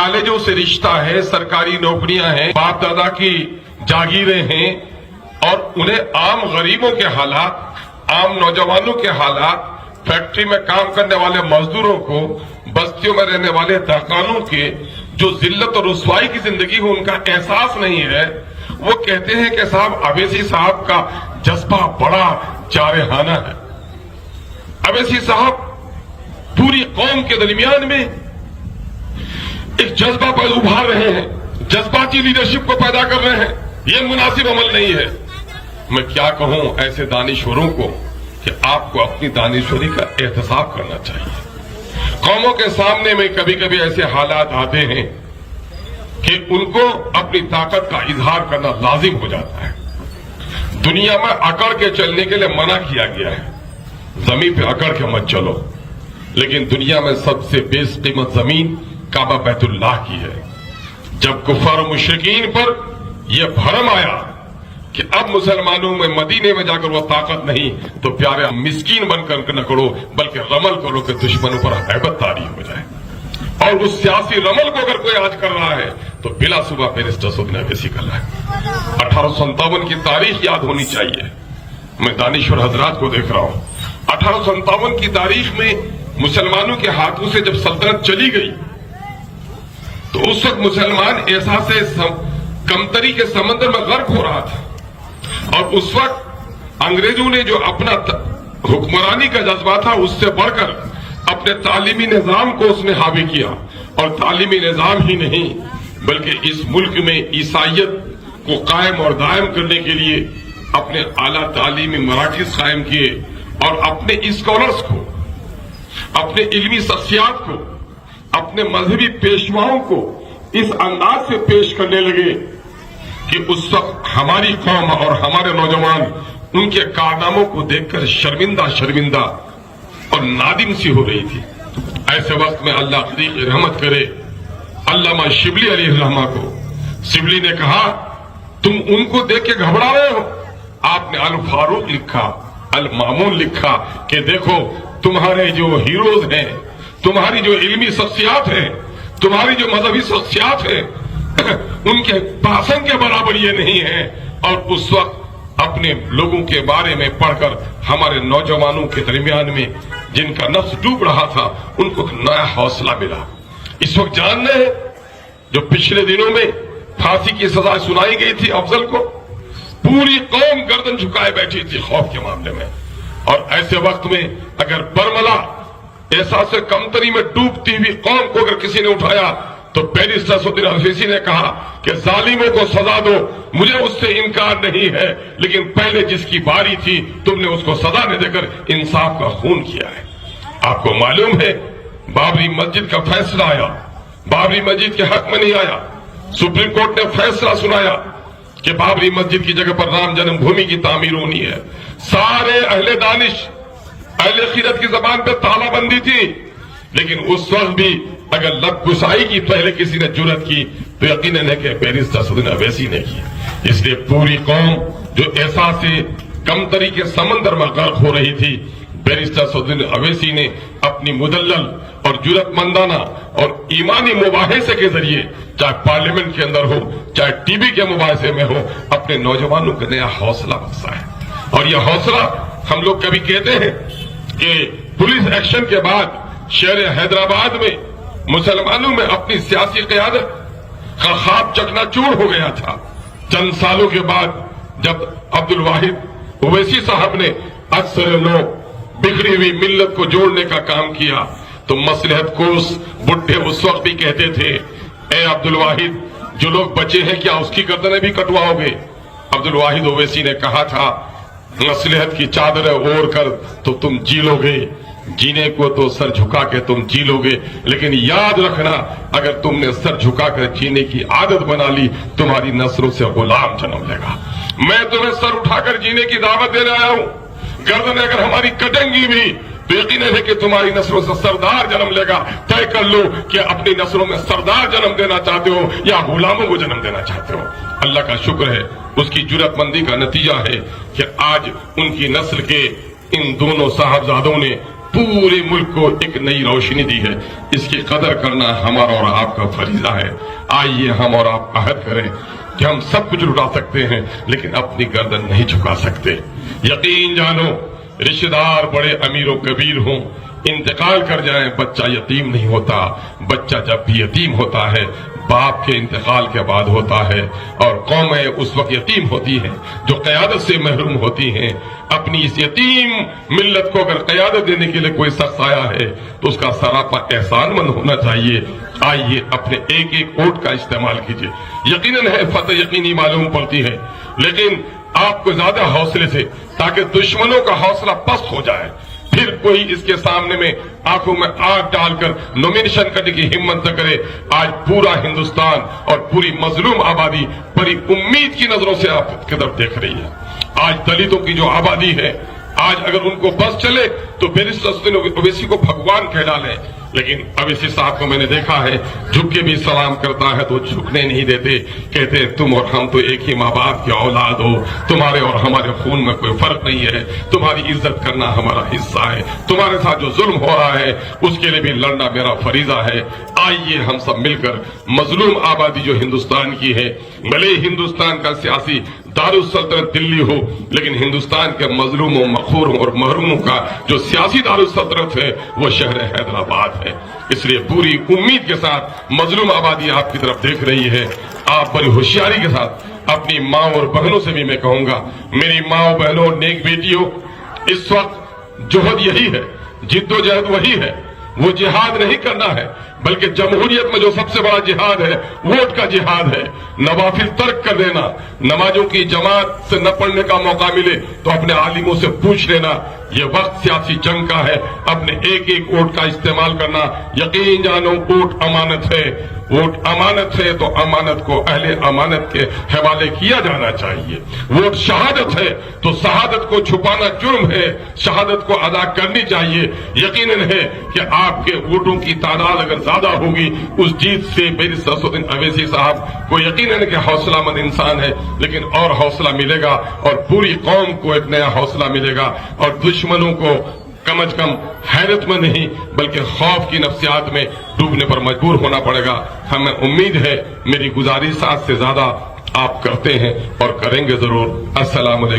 कॉलेजों से रिश्ता है, सरकारी नौकरियां हैं, बाप दादा की जागीरें हैं और उन्हें आम गरीबों के हालात, आम नौजवानों के हालात, फैक्ट्री में काम करने वाले मजदूरों को, बस्तियों में रहने वाले दहकानों के जो जिल्लत और रुसवाई की जिंदगी हो उनका एहसास नहीं है। वो कहते हैं कि साहब अवैसी साहब का जज्बा बड़ा जारहाना है। अवैसी साहब पूरी कौम के दरमियान में एक जज्बा पर उभार रहे हैं, जज्बाती लीडरशिप को पैदा कर रहे हैं। ये मुनासिब अमल नहीं है। मैं क्या कहूं ऐसे दानिश्वरों को कि आपको अपनी दानिश्वरी का एहतसाब करना चाहिए। कौमों के सामने में कभी कभी ऐसे हालात आते हैं कि उनको अपनी ताकत का इजहार करना लाजिम हो जाता है। दुनिया में अकड़ के चलने के लिए मना किया गया है, जमीन पे अकड़ के मत चलो, लेकिन दुनिया में सबसे बेशकीमत जमीन काबा बैतुल्लाह की है। जब कुफार और मुशरिकीन पर यह भरम आया कि अब मुसलमानों में मदीने में जाकर वो ताकत नहीं, तो प्यारे मिस्कीन बनकर न करो बल्कि रमल करो कि दुश्मनों पर हैबत तारी हो जाए। और उस सियासी रमल को अगर कोई आज कर रहा है तो बिला सुबह बैरिस्टर सुदना वैसी कर रहा है। 1857 की तारीख याद होनी चाहिए। मैं दानिश्वर हजरात को देख रहा हूं। 1857 की तारीख में मुसलमानों के हाथों से जब सल्तनत चली गई तो उस वक्त मुसलमान ऐसा से कमतरी के समंदर में गर्क हो रहा था। और उस वक्त अंग्रेजों ने जो अपना हुक्मरानी का जज्बा था उससे बढ़कर अपने तालीमी निजाम को उसने हावी किया। और तालीमी निजाम ही नहीं बल्कि इस मुल्क में ईसाइयत को कायम और दायम करने के लिए अपने आला तालीमी मराकज़ कायम किए और अपने स्कॉलर्स को, अपने इल्मी शख्सियात को, अपने मजहबी पेशवाओं को इस अंदाज से पेश करने लगे कि उस वक्त हमारी कौम और हमारे नौजवान उनके कारनामों को देखकर शर्मिंदा और नादिम सी हो रही थी। ऐसे वक्त में अल्लाह की रहमत करे अल्लामा शिबली अलैहिर्रहमा को। शिबली ने कहा तुम उनको देख के घबरा रहे हो। आपने अल फारूक लिखा, अल मामून लिखा कि देखो तुम्हारे जो हीरोज हैं, तुम्हारी जो इल्मी शख्सियात हैं, तुम्हारी जो मजहबी शख्सियात हैं उनके भाषण के बराबर ये नहीं है। और उस वक्त अपने लोगों के बारे में पढ़कर हमारे नौजवानों के दरमियान में जिनका नफ्स डूब रहा था उनको नया हौसला मिला। इस वक्त जान रहे जो पिछले दिनों में फांसी की सजा सुनाई गई थी अफजल को, पूरी कौम गर्दन झुकाए बैठी थी खौफ के मामले में। और ऐसे वक्त में अगर बरमला एहसास से कमतरी में डूबती हुई कौम को अगर किसी ने उठाया तो बैरिस्टर सदुद्दीन अवैसी ने कहा कि जालिमों को सजा दो, मुझे उससे इनकार नहीं है, लेकिन पहले जिसकी बारी थी तुमने उसको सजा नहीं देकर इंसाफ का खून किया है। आपको मालूम है बाबरी मस्जिद का फैसला आया, बाबरी मस्जिद के हक में नहीं आया। सुप्रीम कोर्ट ने फैसला सुनाया कि बाबरी मस्जिद की जगह पर राम जन्मभूमि की तामीर होनी है। सारे अहले दानिश, अहले खिरत की जबान पे तालाबंदी थी, लेकिन उस वक्त भी अगर लब गुसाई की पहले किसी ने जुर्रत की तो यकीनन है कि बैरिस्टर सदुद्दीन अवैसी ने की। इसलिए पूरी कौम जो एहसास से कमतरी के समंदर में गर्क हो रही थी, बैरिस्टर सदुद्दीन अवैसी ने अपनी मुदल्लल और जुर्रतमंदाना और ईमानी मुबाहिसे के जरिए, चाहे पार्लियामेंट के अंदर हो चाहे टीवी के मुबाहिसे में हो, अपने नौजवानों को नया हौसला बख्शा है। और यह हौसला हम लोग कभी कहते हैं कि पुलिस एक्शन के बाद शहर हैदराबाद में मुसलमानों में अपनी सियासी क़यादत का ख्वाब चकनाचूर हो गया था। चंद सालों के बाद जब अब्दुल वाहिद ओवैसी साहब ने अक्सर लोग बिखरी हुई मिल्लत को जोड़ने का काम किया तो मसलहत कोस बुढ़े उस वक्त भी कहते थे, ए अब्दुल वाहिद जो लोग बचे हैं क्या उसकी गर्दनें भी कटवाओगे? अब्दुल वाहिद ओवैसी ने कहा था मसलहत की चादर ओढ़ कर तो तुम जी लोगे, जीने को तो सर झुका के तुम जी लोगे, लेकिन याद रखना अगर तुमने सर झुकाकर जीने की आदत बना ली तुम्हारी नस्लों से गुलाम जन्म लेगा। मैं तुम्हें सर उठाकर जीने की दावत देने आया हूं। गर्दन अगर हमारी कटेंगी भी तो यकीनन है कि तुम्हारी नस्लों से सरदार जन्म लेगा। तय कर लो कि अपनी नस्लों में सरदार जन्म देना चाहते हो या गुलामों को जन्म देना चाहते हो। अल्लाह का शुक्र है उसकी जुर्रतमंदी का नतीजा है कि आज उनकी नस्ल के इन दोनों साहबजादों ने पूरे मुल्क को एक नई रोशनी दी है। इसकी कदर करना हमारा और आपका फरीजा है। आइए हम और आप अहद करें कि हम सब कुछ लुटा सकते हैं लेकिन अपनी गर्दन नहीं झुका सकते। यकीन जानो, रिश्तेदार बड़े अमीरों कबीर हों, इंतकाल कर जाए, बच्चा यतीम नहीं होता। बच्चा जब भी यतीम होता है बाप के इंतकाल के बाद होता है, और कौमें उस वक्त यतीम होती हैं जो क़यादत से महरूम होती हैं। अपनी इस यतीम मिल्लत को अगर क़यादत देने के लिए कोई शख्स आया है तो उसका सरापा एहसानमंद होना चाहिए। आइए अपने एक एक वोट का इस्तेमाल कीजिए। यकीनन है फतह यकीनी मालूम पड़ती है, लेकिन आपको ज्यादा हौसले से, ताकि दुश्मनों का हौसला पस्त हो जाए, फिर कोई इसके सामने में आंखों में आग डालकर नॉमिनेशन करने की हिम्मत न करे। आज पूरा हिंदुस्तान और पूरी मजलूम आबादी बड़ी उम्मीद की नजरों से आपकी तरफ देख रही है। आज दलितों की जो आबादी है, आज अगर उनको बस चले तो बैरिस्टर ओवैसी को भगवान कह डालें, लेकिन ओवैसी साहब को मैंने देखा है झुक के भी सलाम करता है तो झुकने नहीं देते। कहते हैं तुम और हम तो एक ही माँ बाप की औलाद हो, तुम्हारे और हमारे खून में कोई फर्क नहीं है, तुम्हारी इज्जत करना हमारा हिस्सा है, तुम्हारे साथ जो जुल्म हो रहा है उसके लिए भी लड़ना मेरा फरीजा है। आइए हम सब मिलकर मजलूम आबादी जो हिंदुस्तान की है, भले हिंदुस्तान का सियासी दारुस्सल्तनत दिल्ली हो, लेकिन हिंदुस्तान के मजलूमों, मखूरों और महरूमों का जो सियासी दारुस्सल्तनत है वो शहर हैदराबाद है। इसलिए पूरी उम्मीद के साथ मजलूम आबादी आपकी तरफ देख रही है। आप बड़ी होशियारी के साथ अपनी माँ और बहनों से भी मैं कहूंगा, मेरी माँ बहनों, नेक बेटियों, इस वक्त जोहद यही है, जिद्दोजहद वही है। वो जिहाद नहीं करना है, बल्कि जमहूरियत में जो सबसे बड़ा जिहाद है वोट का जिहाद है। नवाफिल तर्क कर देना, नमाजों की जमात से न पढ़ने का मौका मिले तो अपने आलिमों से पूछ लेना। ये वक्त सियासी जंग का है, अपने एक एक वोट का इस्तेमाल करना। यकीन जानो वोट अमानत है, वोट अमानत है तो अमानत को अहले अमानत के हवाले किया जाना चाहिए। वोट शहादत है तो शहादत को छुपाना जुर्म है, शहादत को अदा करनी चाहिए। यकीनन है कि आपके वोटों की तादाद अगर ज्यादा होगी उस जीत से बैरिस्टर ओवैसी साहब को यकीनन के हौसलामंद इंसान है, लेकिन और हौसला मिलेगा और पूरी कौम को एक नया हौसला मिलेगा और दुश्मनों को कम अज कम हैरत में नहीं बल्कि खौफ की नफ्सियात में डूबने पर मजबूर होना पड़ेगा। हमें उम्मीद है मेरी गुजारिश से ज्यादा आप करते हैं और करेंगे जरूर। अस्सलाम वालेकुम।